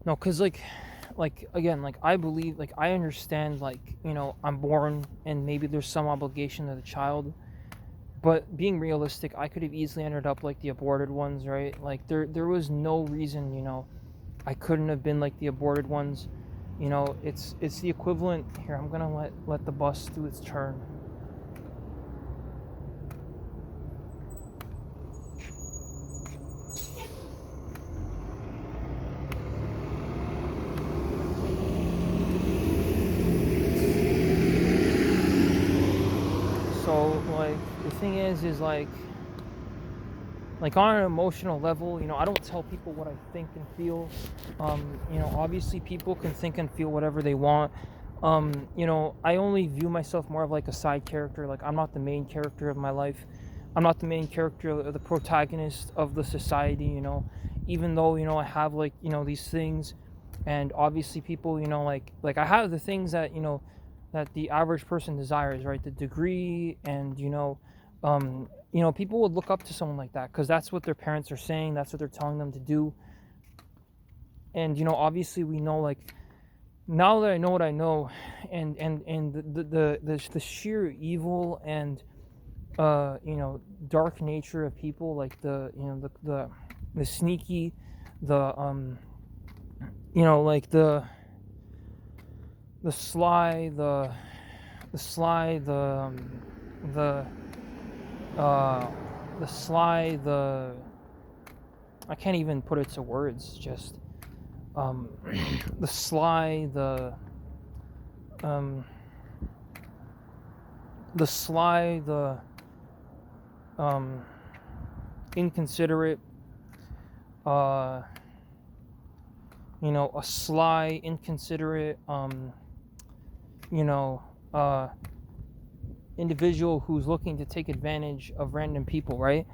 No, because again, like I believe, like I understand, like I'm born and maybe there's some obligation to the child, but being realistic, I could have easily ended up like the aborted ones, right? Like there was no reason, I couldn't have been like the aborted ones. It's the equivalent. Here, I'm gonna let the bus do its turn. So like the thing is like on an emotional level, I don't tell people what I think and feel. Obviously people can think and feel whatever they want. I only view myself more of like a side character. Like I'm not the main character of my life. I'm not the main character or the protagonist of the society, even though, I have like, these things, and obviously people, like I have the things that, that the average person desires, right? The degree, and people would look up to someone like that because that's what their parents are saying, that's what they're telling them to do. And obviously we know, like, now that I know what I know, and the sheer evil and dark nature of people, like the sneaky, the like the sly, the sly, the uh the sly, the I can't even put it to words, just um the sly, um the sly, the um inconsiderate, uh a sly, inconsiderate, you know uh individual who's looking to take advantage of random people, right?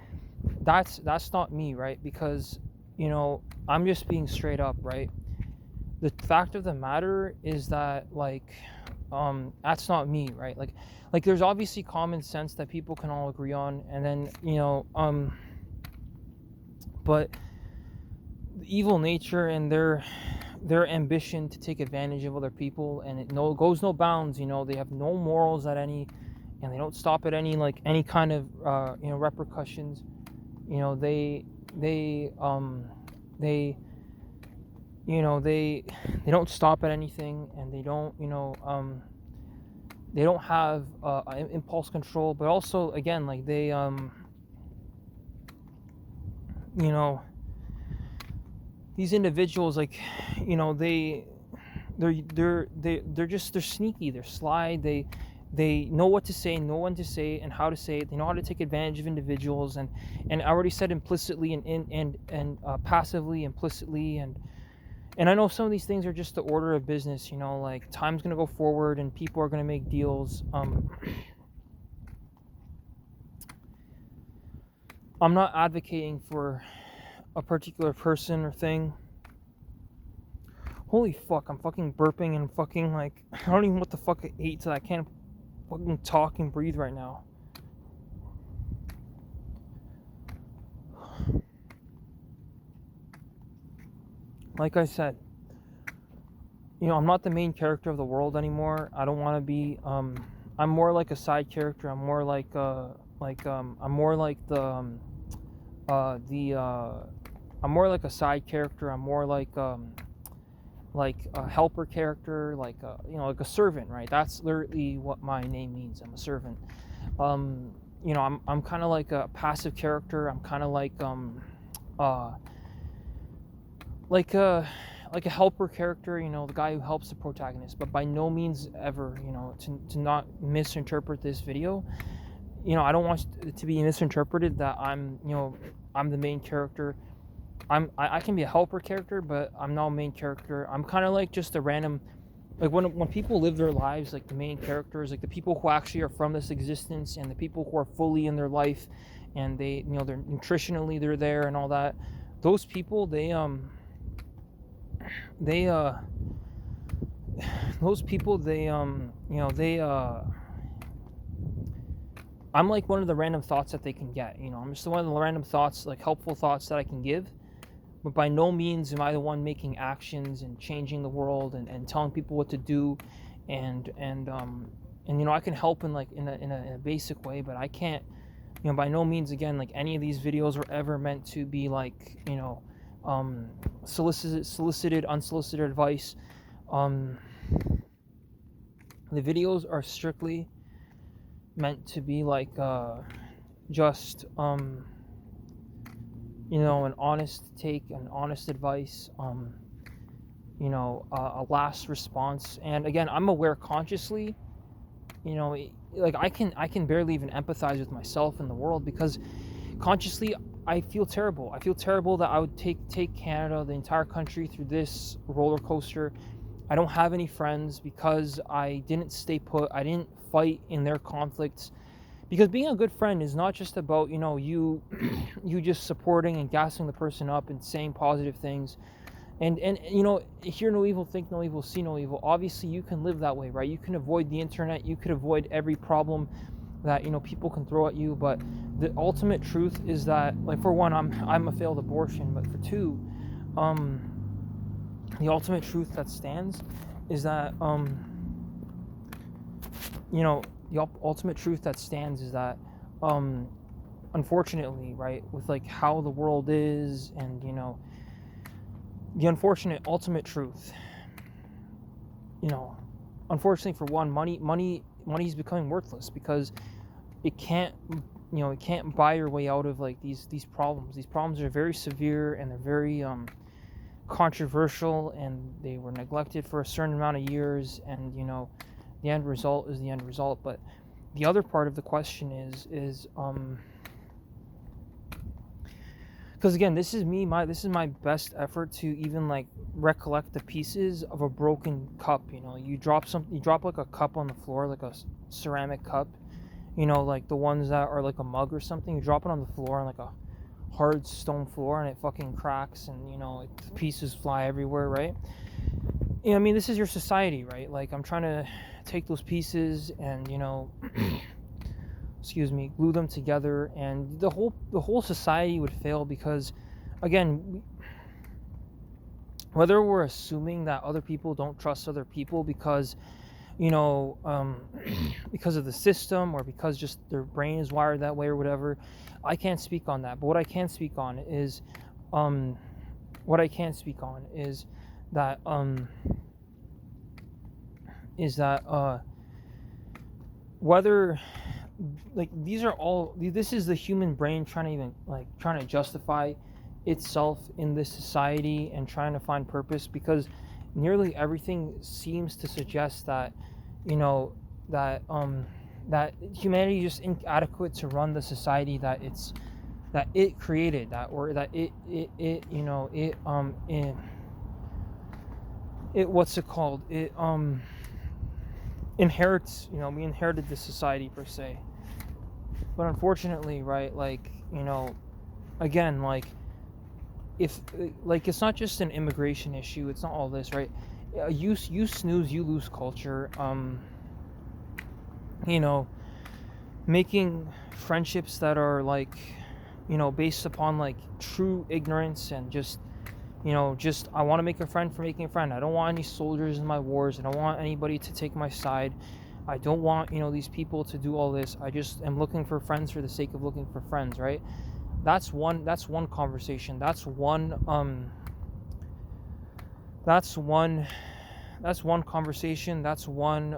That's not me, right? Because I'm just being straight up, right? The fact of the matter is that, like, that's not me, right? Like there's obviously common sense that people can all agree on, and then but the evil nature and their ambition to take advantage of other people, and it goes no bounds. They have no morals at any, and they don't stop at any kind of repercussions. They they don't stop at anything, and they don't have impulse control. But also, again, like they you know these individuals, like, they're sneaky, they're sly, they know what to say, know when to say it, and how to say it. They know how to take advantage of individuals, and I already said implicitly and passively, implicitly, and I know some of these things are just the order of business. Like time's gonna go forward and people are gonna make deals. I'm not advocating for a particular person or thing. Holy fuck, I'm fucking burping and fucking, like, I don't even know what the fuck I ate, so I can't fucking talk and breathe right now. Like I said, I'm not the main character of the world anymore. I don't want to be. I'm more like a side character. I'm more like I'm more like the I'm more like a side character. I'm more like a helper character, like a servant, right? That's literally what my name means. I'm a servant. I'm kind of like a passive character. I'm kind of uh like a helper character, the guy who helps the protagonist, but by no means ever, to not misinterpret this video. I don't want it to be misinterpreted that I'm the main character. I can be a helper character, but I'm not a main character. I'm kind of like just a random, like when people live their lives, like the main characters, like the people who actually are from this existence, and the people who are fully in their life, and they're nutritionally, they're there and all that. Those people, they those people, I'm like one of the random thoughts that they can get. I'm just one of the random thoughts, like helpful thoughts that I can give. but by no means am I the one making actions and changing the world and telling people what to do, and I can help in like in a basic way, but I can't, by no means, again, like any of these videos were ever meant to be like, solicited, unsolicited advice. The videos are strictly meant to be like just an honest take, an honest advice, a last response. And again, I'm aware consciously, like I can barely even empathize with myself in the world, because consciously I feel terrible. I feel terrible that I would take Canada, the entire country, through this roller coaster. I don't have any friends because I didn't stay put. I didn't fight in their conflicts. Because being a good friend is not just about, you just supporting and gassing the person up and saying positive things. And hear no evil, think no evil, see no evil. Obviously, you can live that way, right? You can avoid the internet. You could avoid every problem that, people can throw at you. But the ultimate truth is that, like, for one, I'm a failed abortion. But for two, the ultimate truth that stands is that, the ultimate truth that stands is that, unfortunately, right, with like how the world is, and the unfortunate ultimate truth, unfortunately, for one, money is becoming worthless, because it can't buy your way out of like these problems. These problems are very severe, and they're very controversial, and they were neglected for a certain amount of years, and the end result is the end result. But the other part of the question is because again, this is my best effort to even like recollect the pieces of a broken cup. You drop like a cup on the floor, like a ceramic cup, like the ones that are like a mug or something. You drop it on the floor, on like a hard stone floor, and it fucking cracks, and the pieces fly everywhere, right? This is your society, right? Like, I'm trying to take those pieces and glue them together, and the whole society would fail, because again, whether we're assuming that other people don't trust other people because because of the system, or because just their brain is wired that way, or whatever, I can't speak on that. But what I can speak on is that whether, like, this is the human brain trying to justify itself in this society and trying to find purpose, because nearly everything seems to suggest that that humanity is just inadequate to run the society that it created, or that it what's it called, it inherits. We inherited this society, per se. But unfortunately, right, like, again, like, if, like, it's not just an immigration issue, it's not all this, right? You snooze, you lose culture. Making friendships that are like, based upon like true ignorance, and just I want to make a friend for making a friend. I don't want any soldiers in my wars. I don't want anybody to take my side. I don't want these people to do all this. I just am looking for friends for the sake of looking for friends, right? That's one conversation. That's one conversation. That's one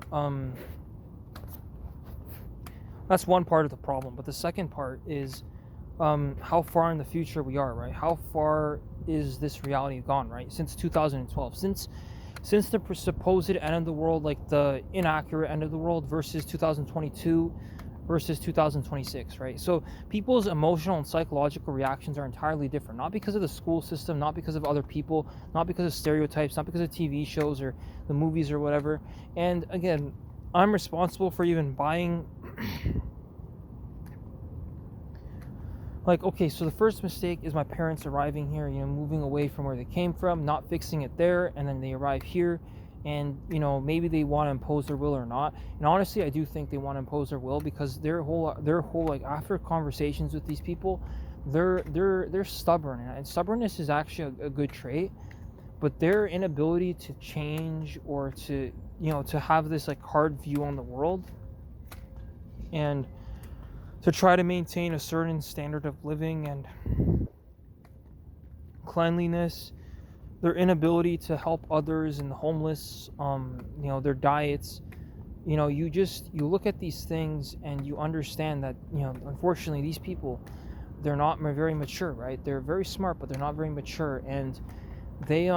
part of the problem. But the second part is how far in the future we are, right? How far is this reality gone, right? Since 2012, since the supposed end of the world, like the inaccurate end of the world, versus 2022 versus 2026, right? So people's emotional and psychological reactions are entirely different, not because of the school system, not because of other people, not because of stereotypes, not because of TV shows or the movies or whatever. And again, I'm responsible for even buying like, okay, so the first mistake is my parents arriving here, moving away from where they came from, not fixing it there, and then they arrive here, and maybe they want to impose their will or not. And honestly, I do think they want to impose their will, because their whole like, after conversations with these people, they're stubborn, and stubbornness is actually a good trait, but their inability to change or to, to have this like hard view on the world and to try to maintain a certain standard of living and cleanliness, their inability to help others and the homeless, their diets, you look at these things and you understand that, unfortunately these people, they're not very mature, right? They're very smart, but they're not very mature, and they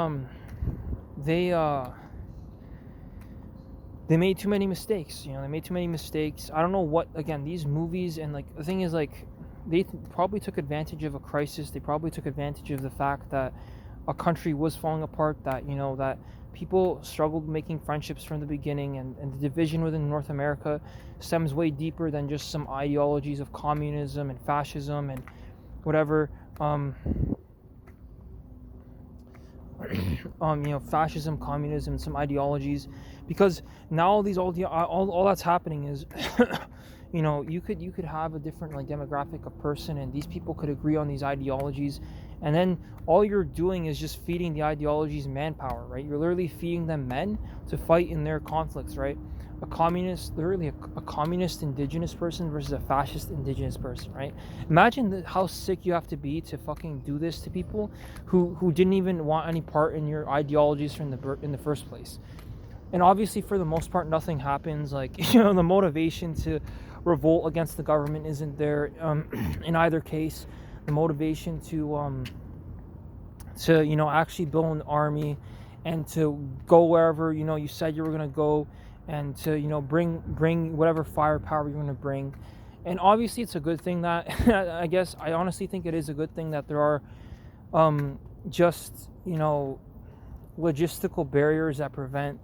they made too many mistakes. They made too many mistakes. I don't know what, again, these movies, and like the thing is, like, they probably took advantage of a crisis. They probably took advantage of the fact that a country was falling apart, that that people struggled making friendships from the beginning, and the division within North America stems way deeper than just some ideologies of communism and fascism and whatever. Fascism, communism, some ideologies, because now all that's happening is, you could have a different like demographic of person, and these people could agree on these ideologies, and then all you're doing is just feeding the ideologies manpower, right? You're literally feeding them men to fight in their conflicts, right? A communist, literally a communist indigenous person versus a fascist indigenous person, right? Imagine how sick you have to be to fucking do this to people who didn't even want any part in your ideologies in the first place. And obviously, for the most part, nothing happens. Like, the motivation to revolt against the government isn't there in either case. The motivation to actually build an army and to go wherever you said you were gonna go, and to bring whatever firepower you're gonna bring. And obviously, it's a good thing that I honestly think it is a good thing that there are just logistical barriers that prevent.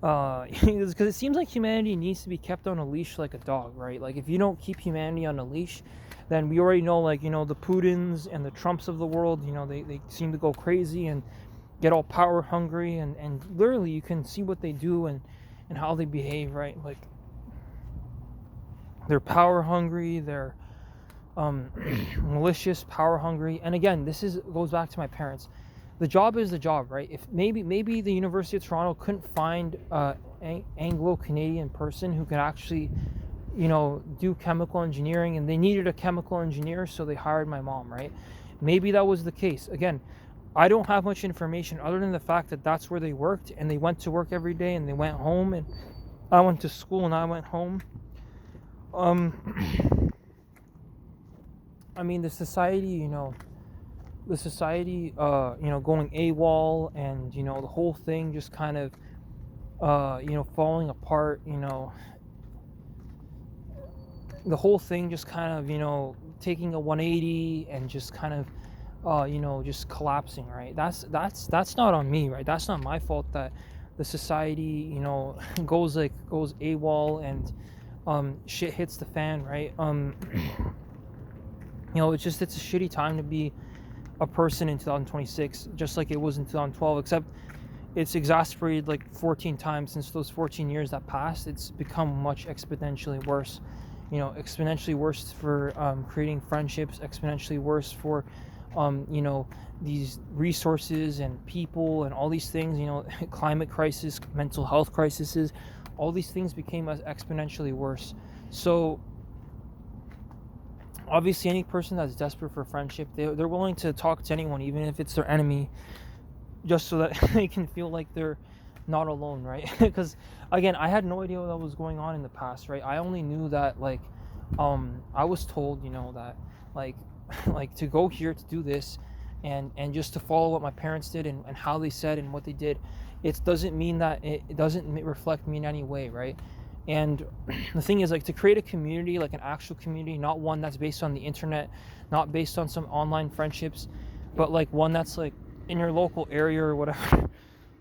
Because it seems like humanity needs to be kept on a leash like a dog, right? Like, if you don't keep humanity on a leash, then we already know, like, the Putins and the Trumps of the world, they seem to go crazy and get all power hungry, and literally you can see what they do and how they behave, right? Like, they're power hungry, they're malicious, power hungry. And again, goes back to my parents. The job is the job, right? If maybe the University of Toronto couldn't find an Anglo-Canadian person who could actually, do chemical engineering, and they needed a chemical engineer, so they hired my mom, right? Maybe that was the case. Again, I don't have much information other than the fact that that's where they worked, and they went to work every day, and they went home, and I went to school and I went home. I mean, the society, going AWOL, and the whole thing just kind of falling apart, the whole thing just kind of taking a 180 and just kind of just collapsing, right? That's not on me, right? That's not my fault that the society goes AWOL and shit hits the fan, right? It's a shitty time to be a person in 2026, just like it was in 2012, except it's exacerbated like 14 times since those 14 years that passed. It's become much exponentially worse, exponentially worse for creating friendships, exponentially worse for these resources and people and all these things, climate crisis, mental health crises, all these things became exponentially worse. So obviously, any person that's desperate for friendship, they're willing to talk to anyone, even if it's their enemy, just so that they can feel like they're not alone, right? Because again, I had no idea what was going on in the past, right? I only knew that like I was told, that like to go here to do this, and just to follow what my parents did and how they said and what they did. It doesn't mean that it doesn't reflect me in any way, right? And the thing is, like, to create a community, like an actual community, not one that's based on the internet, not based on some online friendships, but like one that's like in your local area or whatever.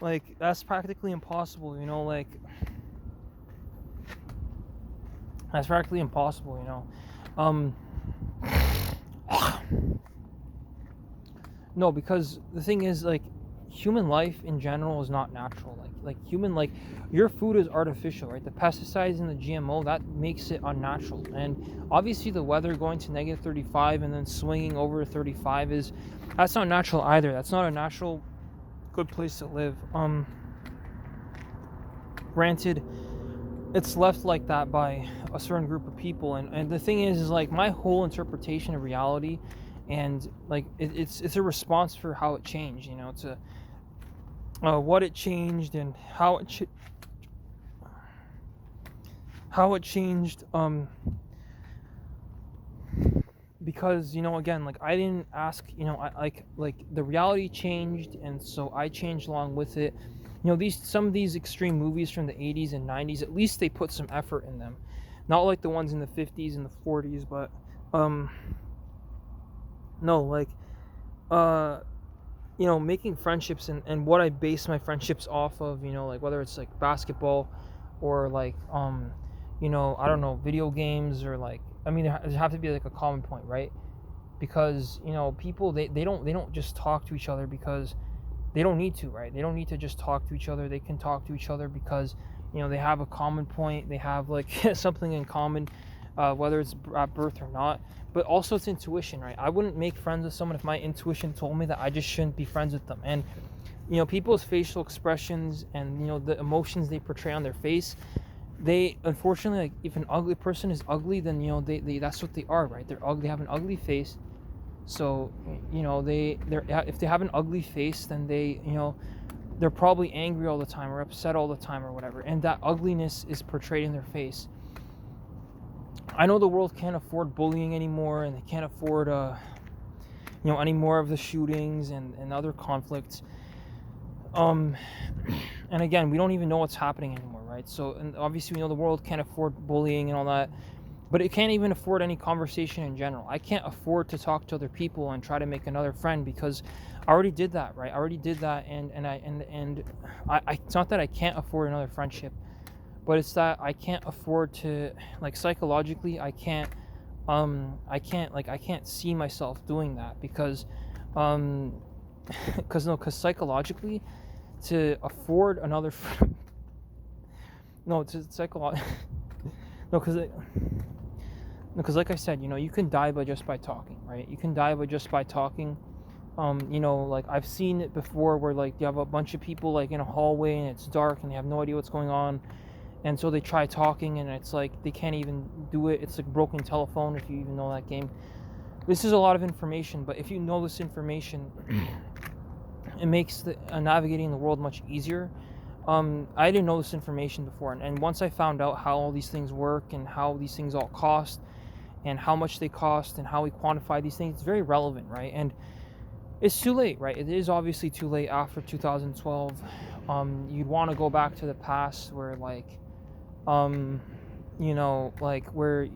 Like, that's practically impossible, like that's practically impossible, No, because the thing is, like, human life in general is not natural. Like your food is artificial, right? The pesticides and the GMO, that makes it unnatural. And obviously the weather going to negative 35 and then swinging over 35 that's not natural either. That's not a natural good place to live. Granted, it's left like that by a certain group of people, and the thing is like my whole interpretation of reality, and like it's a response for how it changed. It's what it changed and how it changed. Because again, like I didn't ask. Like the reality changed, and so I changed along with it. Some of these extreme movies from the 80s and 90s, at least they put some effort in them. Not like the ones in the 50s and the 40s, but no, like making friendships and what I base my friendships off of, like whether it's like basketball or like I don't know, video games, or like, I mean, there have to be like a common point, right? Because people, they don't just talk to each other because they don't need to, right? They don't need to just talk to each other. They can talk to each other because they have a common point. They have like something in common, whether it's at birth or not. But also it's intuition, right? I wouldn't make friends with someone if my intuition told me that I just shouldn't be friends with them. And people's facial expressions and the emotions they portray on their face, they unfortunately, like, if an ugly person is ugly, then they that's what they are, right? They're ugly. They have an ugly face. So if they have an ugly face, then they're probably angry all the time or upset all the time or whatever, and that ugliness is portrayed in their face. I know the world can't afford bullying anymore, and they can't afford any more of the shootings and other conflicts. And again, we don't even know what's happening anymore, right? So, and obviously the world can't afford bullying and all that. But it can't even afford any conversation in general. I can't afford to talk to other people and try to make another friend because I already did that, right? I already did that, and it's not that I can't afford another friendship, but it's that I can't afford to, like, psychologically, I can't see myself doing that because psychologically, to afford another friend, because like I said, you can die just by talking, right? You can die just by talking. Like I've seen it before where like you have a bunch of people like in a hallway and it's dark and they have no idea what's going on, and so they try talking and it's like they can't even do it. It's like broken telephone, if you even know that game. This is a lot of information, but if you know this information, it makes navigating the world much easier. I didn't know this information before, and once I found out how all these things work and how these things all cost and how much they cost and how we quantify these things, it's very relevant, right? And it's too late, right? It is obviously too late after 2012. You'd want to go back to the past where like like where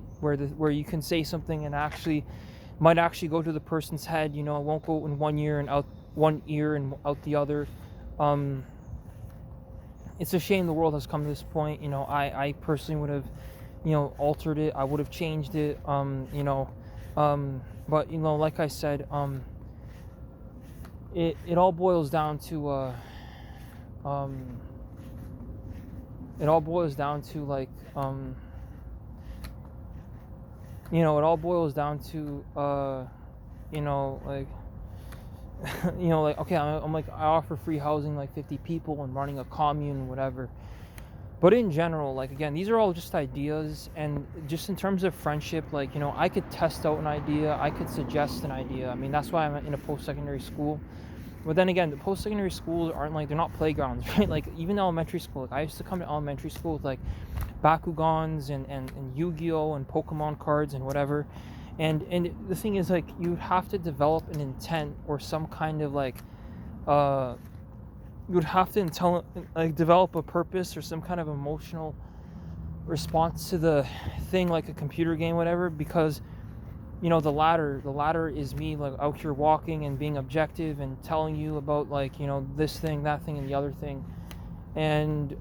you can say something and might actually go to the person's head, it won't go in one ear and out one ear and out the other. It's a shame the world has come to this point. I personally would have altered it. I would have changed it. But like I said, it all boils down to it all boils down to like it all boils down to like like, okay, I'm like, I offer free housing like 50 people and running a commune, whatever. But in general, like, again, these are all just ideas, and just in terms of friendship, like, I could test out an idea, I could suggest an idea. I mean, that's why I'm in a post-secondary school. But then again, the post-secondary schools aren't like, they're not playgrounds, right? Like, even elementary school, like, I used to come to elementary school with like Bakugans and Yu-Gi-Oh! And Pokemon cards and whatever. And the thing is, like, you have to develop an intent or some kind of like you would have to develop a purpose or some kind of emotional response to the thing, like a computer game, whatever, because the latter is me like out here walking and being objective and telling you about like this thing, that thing, and the other thing, and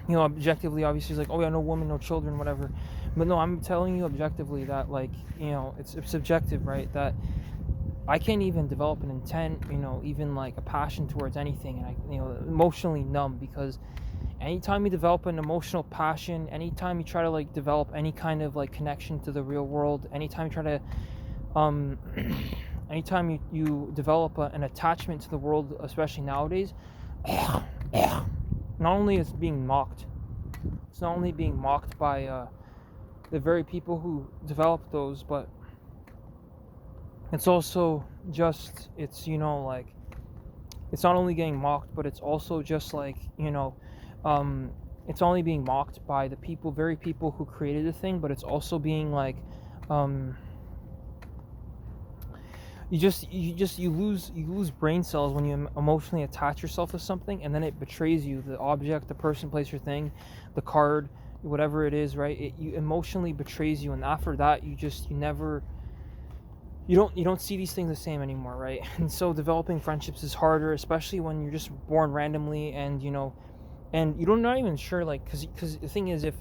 objectively, obviously, it's like, oh yeah, no woman, no children, whatever. But no, I'm telling you objectively that like it's subjective, right? That I can't even develop an intent, even like a passion towards anything, and I, emotionally numb, because anytime you develop an emotional passion, anytime you try to like develop any kind of like connection to the real world, anytime you try to um anytime you develop an attachment to the world, especially nowadays, not only is being mocked, it's not only being mocked by the very people who develop those, but it's also just, it's, like, it's not only getting mocked, but it's also just like, um it's only being mocked by the very people who created the thing, but it's also being like, um you lose brain cells when you emotionally attach yourself to something, and then it betrays you, the object, the person, place, or thing, the card, whatever it is, right? You emotionally betrays you, and after that you don't see these things the same anymore, right? And so developing friendships is harder, especially when you're just born randomly, and and you don't, not even sure, like, because the thing is, if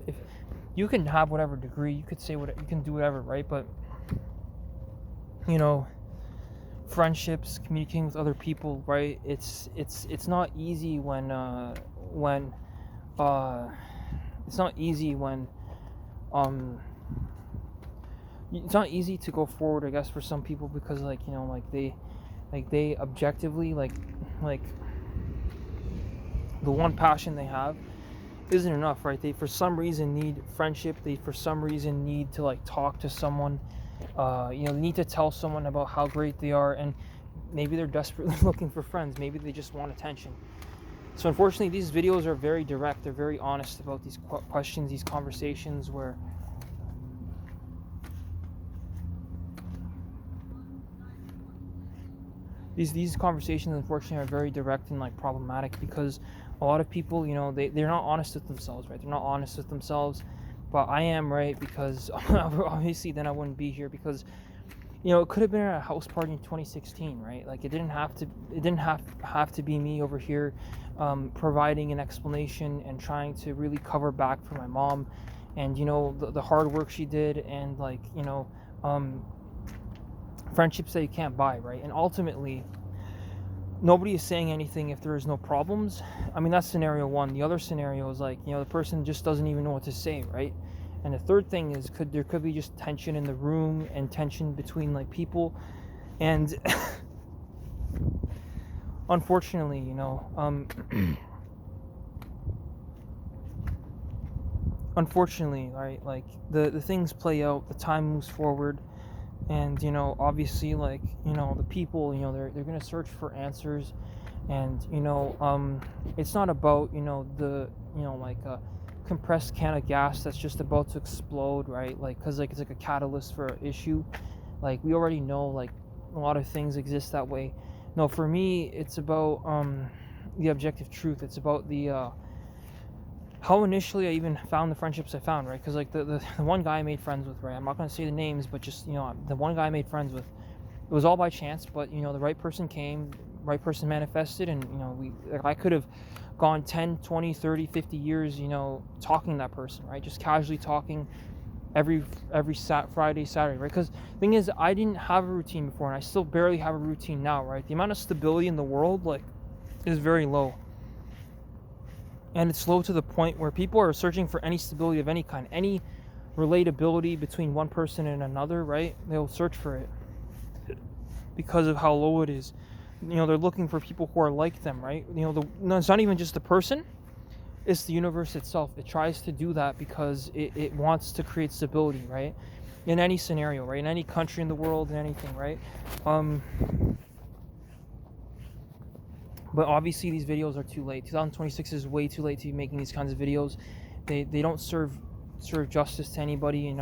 you can have whatever degree, you could say what you can do, whatever, right? But you know friendships, communicating with other people, right? It's not easy when uh it's not easy when um it's not easy to go forward, I guess, for some people, because like, like they objectively, like the one passion they have isn't enough, right? They for some reason need friendship. They for some reason need to like talk to someone. Need to tell someone about how great they are, and maybe they're desperately looking for friends. Maybe they just want attention. So unfortunately, these videos are very direct. They're very honest about these questions, these conversations, where these conversations, unfortunately, are very direct and like problematic, because a lot of people, they're not honest with themselves, right? They're not honest with themselves, but I am, right? Because obviously then I wouldn't be here, because it could have been at a house party in 2016, right? Like, it didn't have to be me over here providing an explanation and trying to really cover back for my mom, and the hard work she did, and like, friendships that you can't buy, right? And ultimately, nobody is saying anything if there is no problems. I mean, that's scenario one. The other scenario is like, the person just doesn't even know what to say, right? And the third thing is, there could be just tension in the room, and tension between like people, and unfortunately, unfortunately, right, like the things play out, the time moves forward, and obviously, like, the people, they're gonna search for answers, and it's not about the like compressed can of gas that's just about to explode, right? Like, because like it's like a catalyst for an issue. Like, we already know, like, a lot of things exist that way. No, for me, it's about the objective truth. It's about the how initially I even found the friendships I found, right? Because like the one guy I made friends with, right? I'm not going to say the names, but just the one guy I made friends with, it was all by chance. But the right person came, right person manifested, and I could have gone 10, 20, 30, 50 years, talking to that person, right? Just casually talking every Friday, Saturday, right? Because the thing is, I didn't have a routine before, and I still barely have a routine now, right? The amount of stability in the world, like, is very low. And it's low to the point where people are searching for any stability of any kind, any relatability between one person and another, right? They'll search for it because of how low it is. They're looking for people who are like them, right? It's not even just the person, it's the universe itself. It tries to do that because it wants to create stability, right? In any scenario, right? In any country in the world, in anything, right? But obviously these videos are too late. 2026 is way too late to be making these kinds of videos. They don't serve justice to anybody,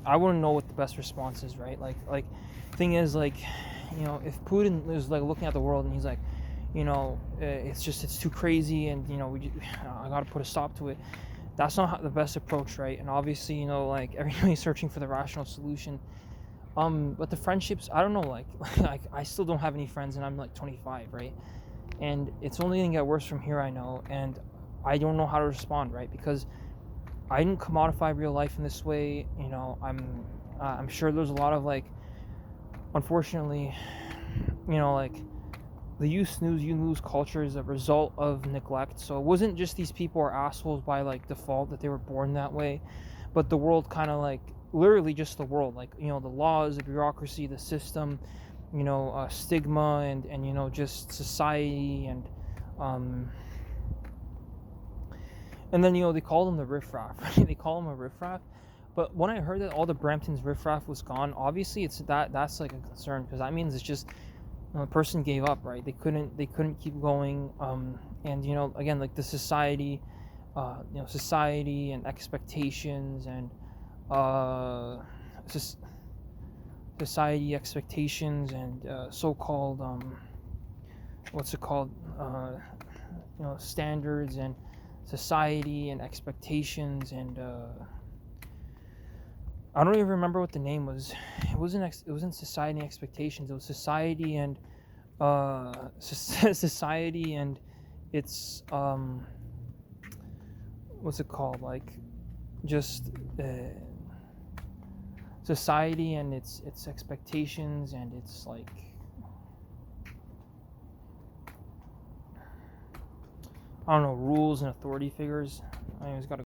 I wouldn't know what the best response is, right? Like thing is, like, if Putin is like looking at the world and he's like, it's too crazy, and I got to put a stop to it. That's not the best approach, right? And obviously, like, everybody's searching for the rational solution. But the friendships, I don't know, like I still don't have any friends, and I'm like 25, right? And it's only gonna get worse from here, I know, and I don't know how to respond, right? Because I didn't commodify real life in this way. I'm sure there's a lot of like unfortunately, like the you lose culture is a result of neglect. So it wasn't just these people are assholes by like default that they were born that way, but the world kind of like literally just the world, like the laws, the bureaucracy, the system, stigma, and just society, um, and then they call them the riffraff. Right? They call them a riffraff. But when I heard that all the Brampton's riffraff was gone, obviously that's like a concern, because that means it's just a person gave up, right? They couldn't keep going, and again, like the society, society and expectations, and uh, society expectations, and so-called what's it called, standards, and society and expectations, and I don't even remember what the name was. It wasn't society and expectations. It was society and society and its what's it called, like just society and its expectations, and it's like I don't know, rules and authority figures. I just gotta